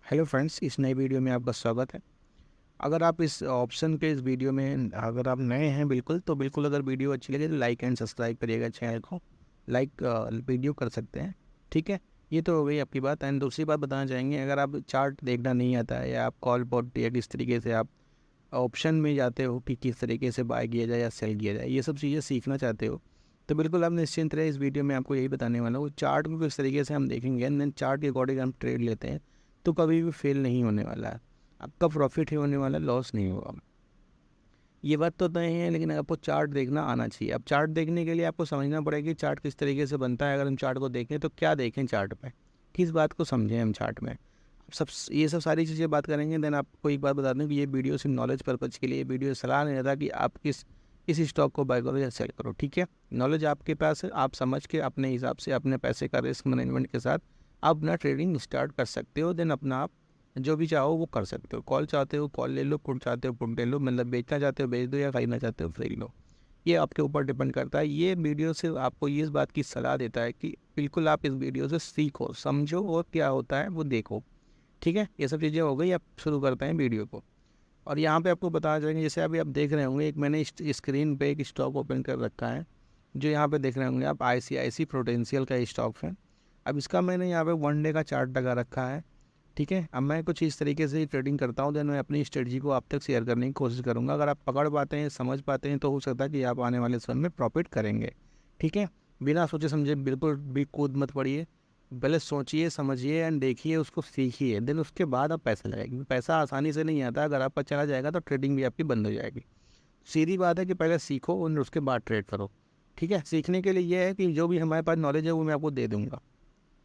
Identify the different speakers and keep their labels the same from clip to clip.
Speaker 1: Hello friends, इस नई video में आपका स्वागत है। अगर आप इस ऑप्शन के इस वीडियो में अगर आप नए हैं बिल्कुल अगर वीडियो अच्छी लगे तो लाइक एंड सब्सक्राइब करिएगा चैनल को। लाइक वीडियो कर सकते हैं, ठीक है। ये तो हो गई आपकी बात। एंड दूसरी बात बताना चाहेंगे, अगर आप चार्ट देखना नहीं आता है या आप कॉल पॉट या किस तरीके से आप ऑप्शन में जाते हो कि किस तरीके से बाय किया जाए या सेल किया जाए, ये सब चीज़ें सीखना चाहते हो, तो बिल्कुल आप निश्चिंत रहे। इस वीडियो में आपको यही बताने वाला हूँ। चार्ट को किस तरीके से हम देखेंगे एंड देन चार्ट के अकॉर्डिंग हम ट्रेड लेते हैं तो कभी भी फेल नहीं होने वाला है। आपका प्रॉफिट ही होने वाला, लॉस नहीं होगा। ये बात तो तय है, लेकिन आपको चार्ट देखना आना चाहिए। अब चार्ट देखने के लिए आपको समझना पड़ेगा कि चार्ट किस तरीके से बनता है। अगर हम चार्ट को देखें तो क्या देखें चार्ट पे, किस बात को समझें हम चार्ट में, ये सब सारी चीज़ें बात करेंगे। देन आपको एक बात बता दूं कि ये वीडियो सिर्फ नॉलेज पर्पज़ के लिए, ये वीडियो सलाह नहीं रहता कि आप किस स्टॉक को बाय करो या सेल करो, ठीक है। नॉलेज आपके पास है, आप समझ के अपने हिसाब से अपने पैसे का रिस्क मैनेजमेंट के साथ आप अपना ट्रेडिंग स्टार्ट कर सकते हो। देन अपना आप जो भी चाहो वो कर सकते हो। कॉल चाहते हो कॉल ले लो, पुट चाहते हो पुट ले लो, मतलब बेचना चाहते हो बेच दो या खरीदना चाहते हो खरीद लो। ये आपके ऊपर डिपेंड करता है। ये वीडियो से आपको ये इस बात की सलाह देता है कि बिल्कुल आप इस वीडियो से सीखो, समझो और क्या होता है वो देखो, ठीक है। ये सब चीज़ें हो गई, अब शुरू करते हैं वीडियो को। और यहाँ पे आपको बताना चाहेंगे, जैसे अभी आप देख रहे होंगे, एक मैंने स्क्रीन पे एक स्टॉक ओपन कर रखा है, जो यहाँ पे देख रहे होंगे आप, ICICI प्रूडेंशियल का स्टॉक है। अब इसका मैंने यहाँ पे 1 डे का चार्ट लगा रखा है, ठीक है। अब मैं कुछ इस तरीके से ट्रेडिंग करता हूँ, देन मैं अपनी स्ट्रेटजी को आप तक शेयर करने की कोशिश करूँगा। अगर आप पकड़ पाते हैं, समझ पाते हैं, तो हो सकता है कि आप आने वाले समय में प्रॉफिट करेंगे, ठीक है। बिना सोचे समझे बिल्कुल भी कूद मत पड़िए, पहले सोचिए समझिए एंड देखिए, उसको सीखिए, देन उसके बाद आप पैसा लगाएंगे। पैसा आसानी से नहीं आता, अगर आपका चला जाएगा तो ट्रेडिंग भी आपकी बंद हो जाएगी। सीधी बात है कि पहले सीखो और उसके बाद ट्रेड करो, ठीक है। सीखने के लिए ये है कि जो भी हमारे पास नॉलेज है वो मैं आपको दे दूँगा,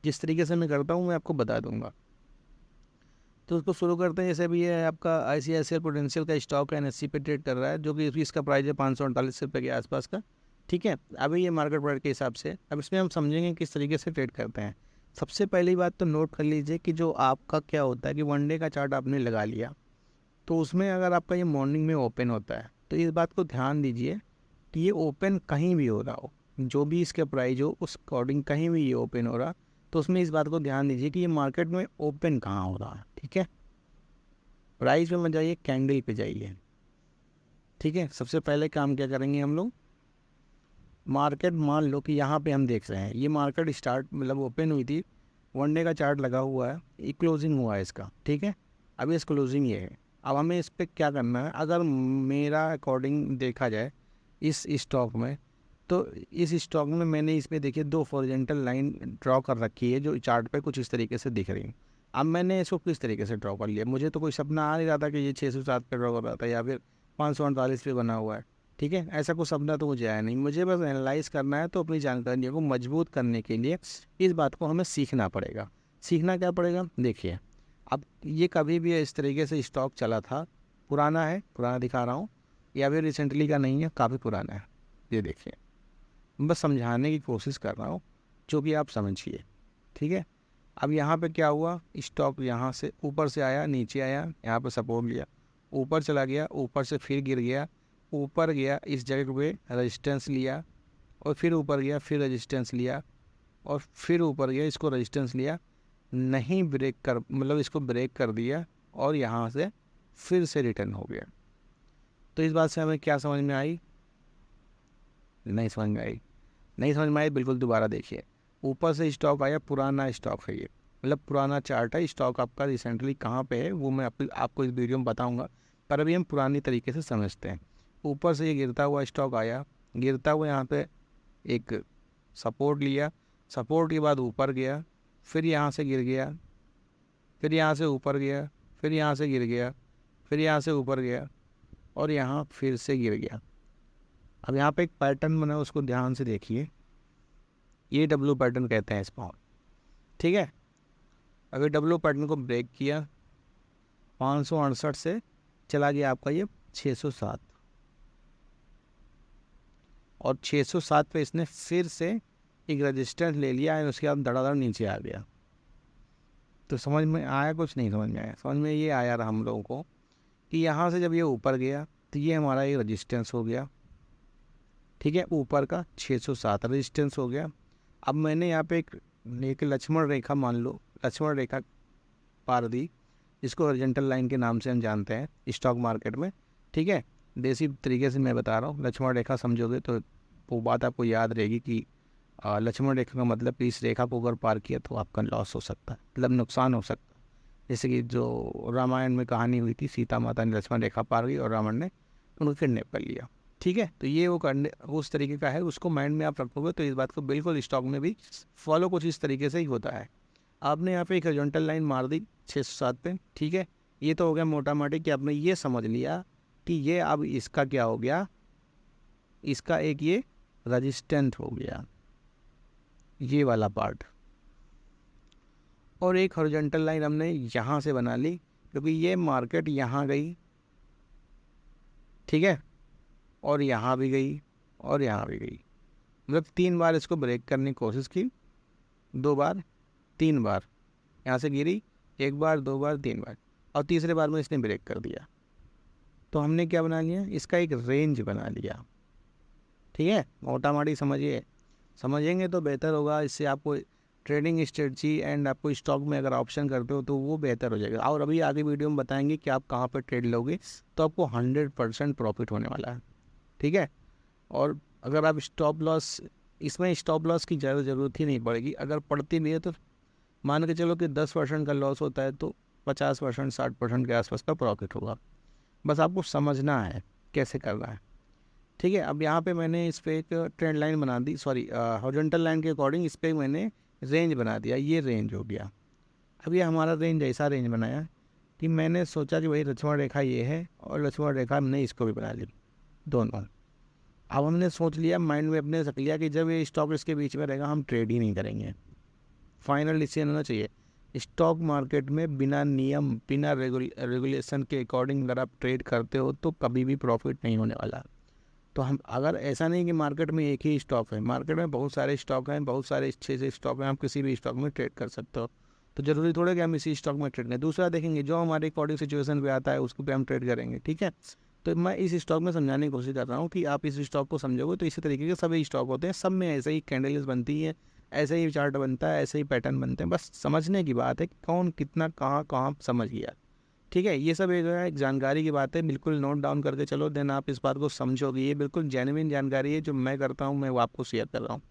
Speaker 1: जिस तरीके से मैं करता हूँ मैं आपको बता दूँगा। तो उसको शुरू करते हैं। जैसे भी ये आपका ICICI प्रूडेंशियल का स्टॉक है, NSE पे ट्रेड कर रहा है, जो कि इसका प्राइस है 548 रुपये के आसपास का, ठीक है। अभी ये मार्केट प्राइस के हिसाब से, अब इसमें हम समझेंगे किस तरीके से ट्रेड करते हैं। सबसे पहली बात तो नोट कर लीजिए कि जो आपका क्या होता है कि 1 डे का चार्ट आपने लगा लिया, तो उसमें अगर आपका ये मॉर्निंग में ओपन होता है तो इस बात को ध्यान दीजिए कि ये ओपन कहीं भी हो रहा हो, जो भी इसके प्राइस हो उस अकॉर्डिंग कहीं भी ये ओपन हो रहा, तो उसमें इस बात को ध्यान दीजिए कि ये मार्केट में ओपन कहाँ हो रहा है, ठीक है। प्राइस में मत जाइए, कैंडल पे जाइए, ठीक है। सबसे पहले काम क्या करेंगे हम लोग, मार्केट मान लो कि यहाँ पे हम देख रहे हैं ये मार्केट स्टार्ट मतलब ओपन हुई थी, 1 डे का चार्ट लगा हुआ है, ये क्लोजिंग हुआ है इसका, ठीक है। अभी इस क्लोजिंग ये है। अब हमें इस पर क्या करना है, अगर मेरा अकॉर्डिंग देखा जाए इस स्टॉक में, तो इस स्टॉक में मैंने इसमें देखिए 2 हॉरिजॉन्टल लाइन ड्रॉ कर रखी है, जो चार्ट पे कुछ इस तरीके से दिख रही है। अब मैंने इसको किस तरीके से ड्रॉ कर लिया, मुझे तो कोई सपना आ नहीं रहा था कि ये 607 पे ड्रॉ कर रहा था या फिर 548 पे बना हुआ है, ठीक है। ऐसा कुछ सपना तो मुझे आया नहीं, मुझे बस एनालाइज करना है। तो अपनी जानकारियों को मजबूत करने के लिए इस बात को हमें सीखना पड़ेगा। सीखना क्या पड़ेगा, देखिए। अब ये कभी भी इस तरीके से स्टॉक चला था, पुराना है, पुराना दिखा रहा हूँ, या फिर रिसेंटली का नहीं है, काफ़ी पुराना है। ये देखिए, बस समझाने की कोशिश कर रहा हूँ, जो कि आप समझिए, ठीक है। अब यहाँ पे क्या हुआ, स्टॉक यहाँ से ऊपर से आया, नीचे आया, यहाँ पे सपोर्ट लिया, ऊपर चला गया, ऊपर से फिर गिर गया, ऊपर गया, इस जगह पे रेजिस्टेंस लिया, और फिर ऊपर गया, फिर रेजिस्टेंस लिया, और फिर ऊपर गया, इसको रेजिस्टेंस लिया, नहीं ब्रेक कर मतलब इसको ब्रेक कर दिया, और यहाँ से फिर से रिटर्न हो गया। तो इस बात से हमें क्या समझ में आई, नहीं समझ में आई, नहीं समझ में आई, बिल्कुल दोबारा देखिए। ऊपर से स्टॉक आया, पुराना स्टॉक है ये, मतलब पुराना चार्ट है। स्टॉक आपका रिसेंटली कहाँ पे है वो मैं आपको इस वीडियो में बताऊंगा, पर अभी हम पुरानी तरीके से समझते हैं। ऊपर से ये गिरता हुआ स्टॉक आया, गिरता हुआ यहाँ पे एक सपोर्ट लिया, सपोर्ट के बाद ऊपर गया, फिर यहाँ से गिर गया, फिर यहाँ से ऊपर गया, फिर यहाँ से गिर गया, फिर यहाँ से ऊपर गया, और यहाँ फिर से गिर गया। अब यहाँ पे एक पैटर्न बना, उसको ध्यान से देखिए, ये डब्ल्यू पैटर्न कहते हैं इसको, ठीक है। अगर डब्ल्यू पैटर्न को ब्रेक किया, 568 से चला गया आपका ये 607, और 607 पे इसने फिर से एक रजिस्टेंस ले लिया है, उसके बाद धड़ाधड़ नीचे आ गया। तो समझ में आया, कुछ नहीं समझ में आया, समझ में ये आया रहा हम लोगों को कि यहाँ से जब ये ऊपर गया तो ये हमारा ये रजिस्टेंस हो गया, ठीक है। ऊपर का 607 रजिस्टेंस हो गया। अब मैंने यहाँ पे एक लक्ष्मण रेखा मान लो, लक्ष्मण रेखा पार दी, इसको हॉरिजॉन्टल लाइन के नाम से हम जानते हैं स्टॉक मार्केट में। ठीक है, देसी तरीके से मैं बता रहा हूँ, लक्ष्मण रेखा समझोगे तो वो बात आपको याद रहेगी कि लक्ष्मण रेखा का मतलब कि इस रेखा को अगर पार किया तो आपका लॉस हो सकता है, मतलब नुकसान हो सकता है। जैसे कि जो रामायण में कहानी हुई थी, सीता माता ने लक्ष्मण रेखा पार की और रावण ने उनको किडनैप कर लिया। ठीक है, तो ये वो करने उस तरीके का है, उसको माइंड में आप रखोगे तो इस बात को बिल्कुल स्टॉक में भी फॉलो कुछ इस तरीके से ही होता है। आपने यहाँ पे एक हॉरिजॉन्टल लाइन मार दी 607 पे। ठीक है, ये तो हो गया मोटा मोटी कि आपने ये समझ लिया कि ये अब इसका क्या हो गया, इसका एक ये रजिस्टेंट हो गया, ये वाला पार्ट। और एक हॉरिजॉन्टल लाइन हमने यहाँ से बना ली क्योंकि ये मार्केट यहाँ गई, ठीक है, और यहाँ भी गई और यहाँ भी गई, मतलब 3 बार इसको ब्रेक करने की कोशिश की, 2 बार 3 बार, यहाँ से गिरी 1 बार 2 बार 3 बार, और तीसरे बार में इसने ब्रेक कर दिया। तो हमने क्या बना लिया, इसका एक रेंज बना लिया। ठीक है, मोटा मोटी समझिए, समझेंगे तो बेहतर होगा, इससे आपको ट्रेडिंग स्ट्रेटजी एंड आपको स्टॉक में अगर ऑप्शन करते हो तो वो बेहतर हो जाएगा। और अभी आगे वीडियो में बताएंगे कि आप कहाँ पर ट्रेड लोगे तो आपको 100% प्रॉफिट होने वाला है। ठीक है, और अगर आप स्टॉप लॉस, इसमें स्टॉप लॉस की ज़्यादा ज़रूरत ही नहीं पड़ेगी, अगर पड़ती भी है तो मान के चलो कि 10% का लॉस होता है तो 50% 60% के आसपास का प्रॉफिट होगा। बस आपको समझना है कैसे करना है। ठीक है, अब यहाँ पे मैंने इस पर एक ट्रेंड लाइन बना दी, सॉरी हॉरिजॉन्टल लाइन के अकॉर्डिंग इस पर मैंने रेंज बना दिया, ये रेंज हो गया। अब ये हमारा रेंज ऐसा रेंज बनाया कि मैंने सोचा कि भाई लक्ष्मण रेखा ये है और लक्ष्मण रेखा हमने इसको भी बना ली, दोनों। अब हमने सोच लिया माइंड में अपने रख लिया कि जब ये स्टॉक इसके बीच में रहेगा हम ट्रेड ही नहीं करेंगे। फाइनल डिसीजन होना चाहिए, स्टॉक मार्केट में बिना नियम बिना रेगुलेशन के अकॉर्डिंग अगर आप ट्रेड करते हो तो कभी भी प्रॉफिट नहीं होने वाला। तो हम अगर ऐसा नहीं कि मार्केट में एक ही स्टॉक है, मार्केट में बहुत सारे स्टॉक हैं, बहुत सारे अच्छे से स्टॉक हैं, आप किसी भी स्टॉक में ट्रेड कर सकते हो। तो ज़रूरी थोड़ा कि हम इसी स्टॉक में ट्रेड करें, दूसरा देखेंगे जो हमारे अकॉर्डिंग सिचुएशन पे आता है उसको पे हम ट्रेड करेंगे। ठीक है, तो मैं इस स्टॉक में समझाने की कोशिश कर रहा हूँ कि आप इस स्टॉक को समझोगे तो इसी तरीके के सभी स्टॉक होते हैं, सब में ऐसे ही कैंडल्स बनती है, ऐसे ही चार्ट बनता है, ऐसे ही पैटर्न बनते हैं, बस समझने की बात है कि कौन कितना कहाँ कहाँ समझ गया। ठीक है, ये सब एक जानकारी की बात है, बिल्कुल नोट डाउन करके चलो, देन आप इस बात को समझोगे। ये बिल्कुल जेन्युइन जानकारी है जो मैं करता हूँ, मैं वो आपको शेयर कर रहा हूँ।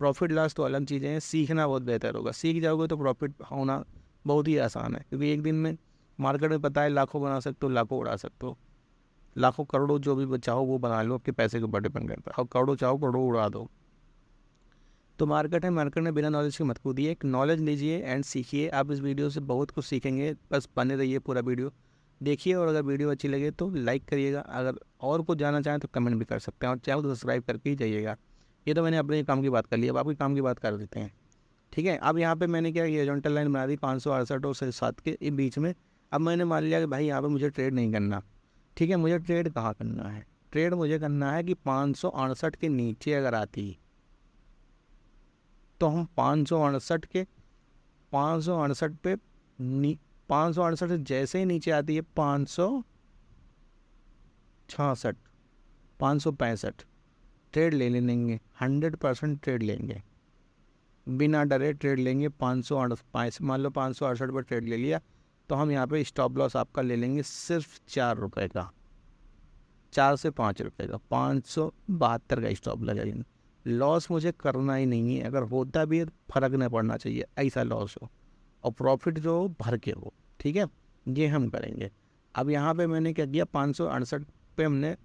Speaker 1: प्रॉफिट लॉस तो अलग चीज़ें हैं, सीखना बहुत बेहतर होगा, सीख जाओगे तो प्रॉफिट होना बहुत ही आसान है, क्योंकि एक दिन में मार्केट में पता है लाखों बना सकते हो, लाखों उड़ा सकते हो, लाखों करोड़ों जो भी चाहो वो बना लो, आपके पैसे के ऊपर डिपेंड करता है, और करोड़ों चाहो करोड़ों उड़ा दो। तो मार्केट है, मार्केट में बिना नॉलेज के मत कूदिए, एक नॉलेज लीजिए एंड सीखिए। आप इस वीडियो से बहुत कुछ सीखेंगे, बस बने रहिए, पूरा वीडियो देखिए, और अगर वीडियो अच्छी लगे तो लाइक करिएगा, अगर और कुछ जानना चाहें तो कमेंट भी कर सकते हैं, और चैनल को सब्सक्राइब करके ही जाइएगा। ये तो मैंने अपने काम की बात कर ली, अब आपके काम की बात कर देते हैं। ठीक है, अब यहाँ पे मैंने क्या, ये हॉरिजॉन्टल लाइन बना दी 568 और 7 के बीच में। अब मैंने मान लिया कि भाई यहाँ पे मुझे ट्रेड नहीं करना। ठीक है, मुझे ट्रेड कहाँ करना है, ट्रेड मुझे करना है कि 568 के नीचे अगर आती तो हम 568 पे 568 से जैसे ही नीचे आती है 566 565 ट्रेड ले लेंगे, 100% ट्रेड लेंगे, बिना डरे ट्रेड लेंगे। 568 मान लो 568 पर ट्रेड ले लिया तो हम यहाँ पे स्टॉप लॉस आपका ले लेंगे सिर्फ 4 रुपये का, 4 से 5 रुपये का, 572 का स्टॉप लगेगा। लॉस मुझे करना ही नहीं है, अगर होता भी है फर्क नहीं पड़ना चाहिए, ऐसा लॉस हो, और प्रॉफिट जो हो भर के हो। ठीक है, ये हम करेंगे। अब यहाँ पे मैंने क्या किया, 568 पे हमने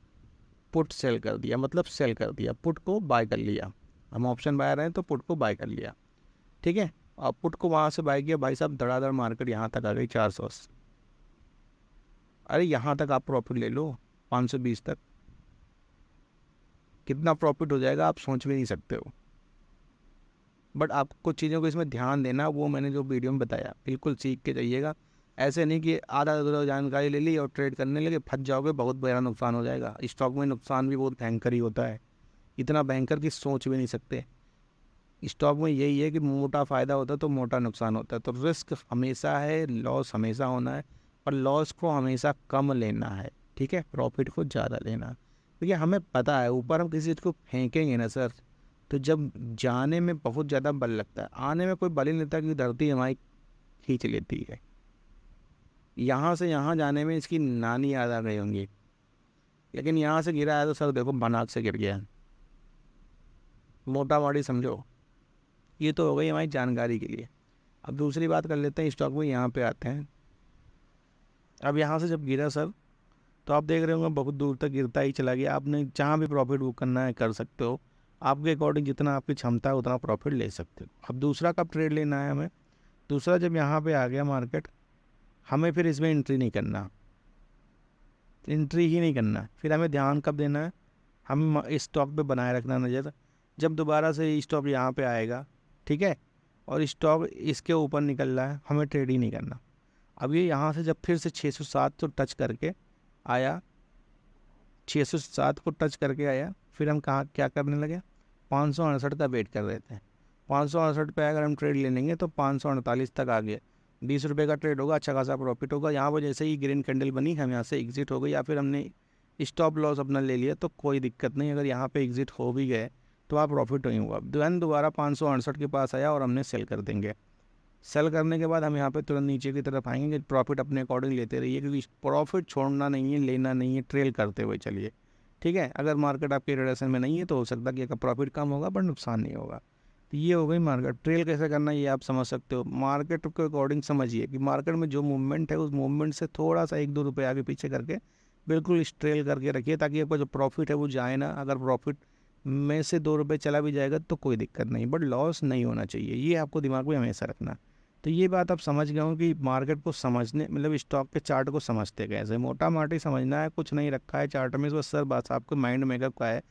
Speaker 1: पुट सेल कर दिया, मतलब सेल कर दिया, पुट को बाय कर लिया। हम ऑप्शन बाय रहे हैं तो पुट को बाय कर लिया। ठीक है, और पुट को वहाँ से बाय किया, भाई साहब धड़ाधड़ मार्केट यहाँ तक आ गई 480। अरे यहाँ तक आप प्रॉफिट ले लो, 520 तक कितना प्रॉफिट हो जाएगा आप सोच भी नहीं सकते हो। बट आपको कुछ चीज़ों को इसमें ध्यान देना, वो मैंने जो वीडियो में बताया बिल्कुल सीख के जाइएगा। ऐसे नहीं कि आधा अधूरा जानकारी ले ली और ट्रेड करने लगे, फंस जाओगे, बहुत बड़ा नुकसान हो जाएगा। स्टॉक में नुकसान भी बहुत भयंकर ही होता है, इतना भयंकर कि सोच भी नहीं सकते। स्टॉक में यही है कि मोटा फ़ायदा होता है तो मोटा नुकसान होता है, तो रिस्क हमेशा है, लॉस हमेशा होना है, और लॉस को हमेशा कम लेना है। ठीक है, प्रॉफिट को ज़्यादा लेना है, क्योंकि हमें पता है ऊपर हम किसी चीज़ को फेंकेंगे ना सर, तो जब जाने में बहुत ज़्यादा बल लगता है, आने में कोई बल ही नहीं लगता, कि धरती हमारी खींच लेती है। यहाँ से यहाँ जाने में इसकी नानी याद आ गई होंगी, लेकिन यहाँ से गिरा है तो सर देखो बनाक से गिर गया है, मोटा मोटी समझो। ये तो हो गई हमारी जानकारी के लिए। अब दूसरी बात कर लेते हैं, स्टॉक में यहाँ पे आते हैं। अब यहाँ से जब गिरा सर, तो आप देख रहे होंगे बहुत दूर तक गिरता ही चला गया। आपने जहाँ भी प्रॉफिट बुक करना है कर सकते हो, आपके अकॉर्डिंग जितना आपकी क्षमता है उतना प्रॉफिट ले सकते हो। अब दूसरा कब ट्रेड लेना है हमें? दूसरा जब यहाँ पे आ गया मार्केट, हमें फिर इसमें एंट्री नहीं करना, एंट्री ही नहीं करना। फिर हमें ध्यान कब देना है? हम इस स्टॉक पे बनाए रखना नज़र, जब दोबारा से स्टॉक यहाँ पे आएगा, ठीक है, और स्टॉक इसके ऊपर निकल रहा है, हमें ट्रेड ही नहीं करना। अब ये यहाँ से जब फिर से 607 तो टच करके आया, 607 को टच करके आया, फिर हम कहाँ क्या करने लगे? 568 का वेट कर रहे थे। 568 पे अगर हम ट्रेड ले लेंगे तो 548 तक आ गए, 20 रुपये का ट्रेड होगा, अच्छा खासा प्रॉफिट होगा। यहाँ पर जैसे ही ग्रीन कैंडल बनी, हम यहाँ से एग्जिट हो गए, या फिर हमने स्टॉप लॉस अपना ले लिया तो कोई दिक्कत नहीं। अगर यहाँ पे एग्जिट हो भी गए तो आप प्रॉफिट नहीं हुआ, देन दोबारा 568 के पास आया और हमने सेल कर देंगे। सेल करने के बाद हम यहाँ पे तुरंत नीचे की तरफ आएंगे, प्रॉफिट अपने अकॉर्डिंग लेते रहिए, क्योंकि प्रॉफिट छोड़ना नहीं है, लेना नहीं है, ट्रेल करते हुए चलिए, ठीक है। अगर मार्केट आपके रिलेशन में नहीं है तो हो सकता है कि आपका प्रॉफिट कम होगा पर नुकसान नहीं होगा। तो ये हो गई मार्केट। ट्रेल कैसे करना है ये आप समझ सकते हो। मार्केट के अकॉर्डिंग समझिए कि मार्केट में जो मूवमेंट है उस मूवमेंट से थोड़ा सा 1-2 रुपये आगे पीछे करके बिल्कुल ट्रेल करके रखिए, ताकि आपका जो प्रॉफिट है वो जाए ना। अगर प्रॉफिट में से 2 रुपये चला भी जाएगा तो कोई दिक्कत नहीं, बट लॉस नहीं होना चाहिए, ये आपको दिमाग में हमेशा रखना। तो ये बात आप समझ गए हो कि मार्केट को समझने, मतलब स्टॉक के चार्ट को समझते कैसे, मोटा माटी समझना है, कुछ नहीं रखा है चार्ट में। बस सर बात आपके माइंड मेकअप का है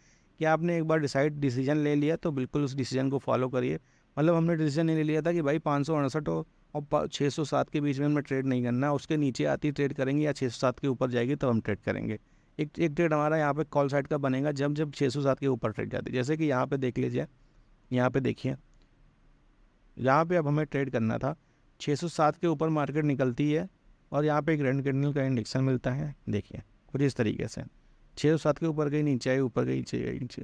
Speaker 1: कि आपने एक बार डिसीजन ले लिया तो बिल्कुल उस डिसीजन को फॉलो करिए। मतलब हमने डिसीजन नहीं ले लिया था कि भाई 568 और 607 के बीच में हमें ट्रेड नहीं करना, उसके नीचे आती ट्रेड करेंगे या 607 के ऊपर जाएगी तो हम ट्रेड करेंगे। एक ट्रेड हमारा यहाँ पे कॉल साइड का बनेगा जब जब 607 के ऊपर ट्रेड जाती है। जैसे कि यहाँ पे देख लीजिए, यहाँ पे देखिए, यहाँ पे अब हमें ट्रेड करना था, 607 के ऊपर मार्केट निकलती है और यहाँ पे एक रेड कैंडल का इंडिकेशन मिलता है। देखिए कुछ इस तरीके से 607 के ऊपर गई, नीचे आई, ऊपर गई, नीचे गई, नीचे।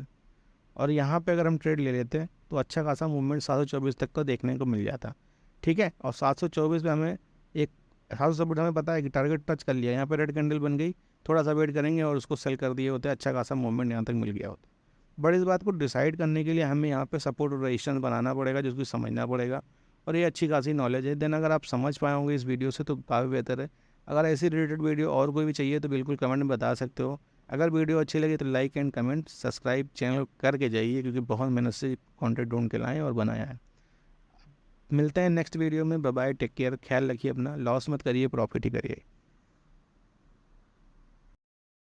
Speaker 1: और यहाँ पे अगर हम ट्रेड ले लेते हैं तो अच्छा खासा मूवमेंट 724 तक का देखने को मिल जाता, ठीक है। और 724 में हमें एक 724 हमें पता है कि टारगेट टच कर लिया, यहाँ पे रेड कैंडल बन गई, थोड़ा सा वेट करेंगे और उसको सेल कर दिए होते, अच्छा खासा मूवमेंट यहाँ तक मिल गया होता। बट इस बात को डिसाइड करने के लिए हमें यहाँ पे सपोर्ट और रेजिस्टेंस बनाना पड़ेगा, जिसको समझना पड़ेगा, और ये अच्छी खासी नॉलेज है। देन अगर आप समझ पाए होंगे इस वीडियो से तो काफ़ी बेहतर है। अगर ऐसी रिलेटेड वीडियो और कोई भी चाहिए तो बिल्कुल कमेंट में बता सकते हो। अगर वीडियो अच्छी लगी तो like and comment, subscribe channel करके जाइए, क्योंकि बहुत मेहनत से कंटेंट ढूंढ के लाएँ और बनाया है। मिलते हैं नेक्स्ट वीडियो में। बाय बाय, टेक केयर, ख्याल रखिए अपना, लॉस मत करिए, प्रॉफिट ही करिए।